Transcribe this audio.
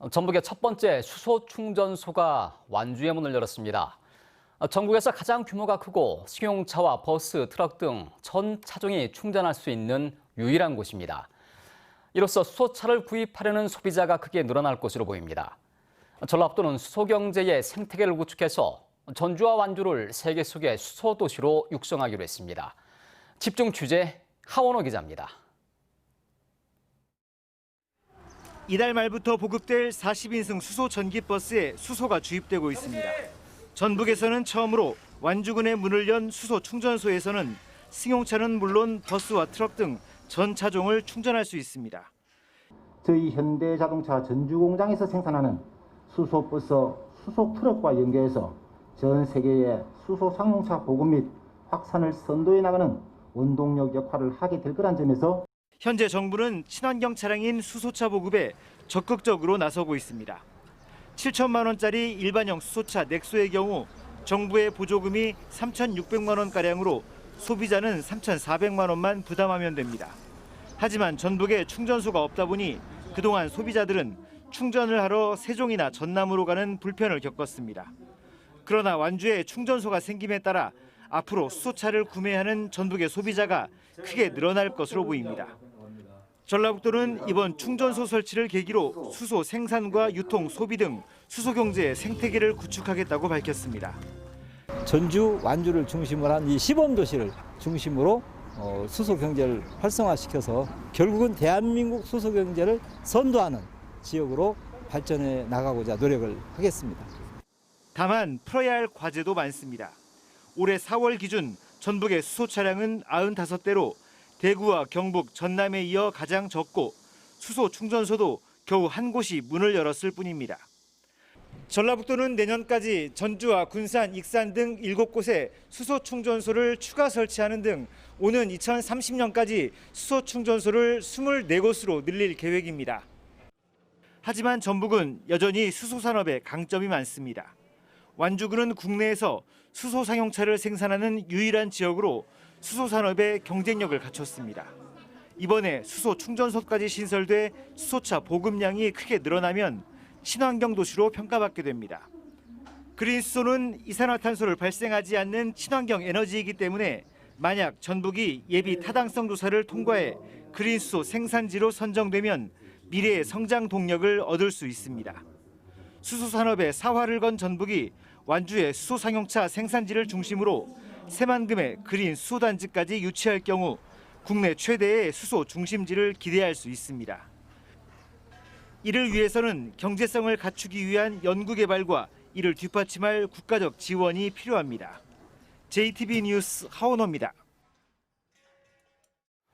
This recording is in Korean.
전북의 첫 번째 수소 충전소가 완주의 문을 열었습니다. 전국에서 가장 규모가 크고 승용차와 버스, 트럭 등 전 차종이 충전할 수 있는 유일한 곳입니다. 이로써 수소차를 구입하려는 소비자가 크게 늘어날 것으로 보입니다. 전라북도는 수소 경제의 생태계를 구축해서 전주와 완주를 세계 속의 수소 도시로 육성하기로 했습니다. 집중 취재 하원호 기자입니다. 이달 말부터 보급될 40인승 수소 전기버스에 수소가 주입되고 있습니다. 전북에서는 처음으로 완주군의 문을 연 수소 충전소에서는 승용차는 물론 버스와 트럭 등 전 차종을 충전할 수 있습니다. 저희 현대자동차 전주공장에서 생산하는 수소버스, 수소 트럭과 연계해서 전 세계의 수소 상용차 보급 및 확산을 선도해 나가는 원동력 역할을 하게 될 거란 점에서 현재 정부는 친환경 차량인 수소차 보급에 적극적으로 나서고 있습니다. 7천만 원짜리 일반형 수소차 넥소의 경우 정부의 보조금이 3,600만 원가량으로 소비자는 3,400만 원만 부담하면 됩니다. 하지만 전북에 충전소가 없다 보니 그동안 소비자들은 충전을 하러 세종이나 전남으로 가는 불편을 겪었습니다. 그러나 완주에 충전소가 생김에 따라 앞으로 수소차를 구매하는 전북의 소비자가 크게 늘어날 것으로 보입니다. 전라북도는 이번 충전소 설치를 계기로 수소 생산과 유통, 소비 등 수소 경제의 생태계를 구축하겠다고 밝혔습니다. 전주, 완주를 중심으로 한 이 시범도시를 중심으로 수소 경제를 활성화시켜서 결국은 대한민국 수소 경제를 선도하는 지역으로 발전해 나가고자 노력을 하겠습니다. 다만 풀어야 할 과제도 많습니다. 올해 4월 기준 전북의 수소 차량은 95대로 대구와 경북, 전남에 이어 가장 적고 수소 충전소도 겨우 한 곳이 문을 열었을 뿐입니다. 전라북도는 내년까지 전주와 군산, 익산 등 7곳에 수소 충전소를 추가 설치하는 등 오는 2030년까지 수소 충전소를 24곳으로 늘릴 계획입니다. 하지만 전북은 여전히 수소 산업에 강점이 많습니다. 완주군은 국내에서 수소 상용차를 생산하는 유일한 지역으로 수소 산업의 경쟁력을 갖췄습니다. 이번에 수소 충전소까지 신설돼 수소차 보급량이 크게 늘어나면 친환경 도시로 평가받게 됩니다. 그린수소는 이산화탄소를 발생하지 않는 친환경 에너지이기 때문에 만약 전북이 예비 타당성 조사를 통과해 그린수소 생산지로 선정되면 미래의 성장 동력을 얻을 수 있습니다. 수소 산업에 사활을 건 전북이 완주의 수소 상용차 생산지를 중심으로 새만금의 그린 수소단지까지 유치할 경우 국내 최대의 수소 중심지를 기대할 수 있습니다. 이를 위해서는 경제성을 갖추기 위한 연구개발과 이를 뒷받침할 국가적 지원이 필요합니다. JTB 뉴스 하원호입니다.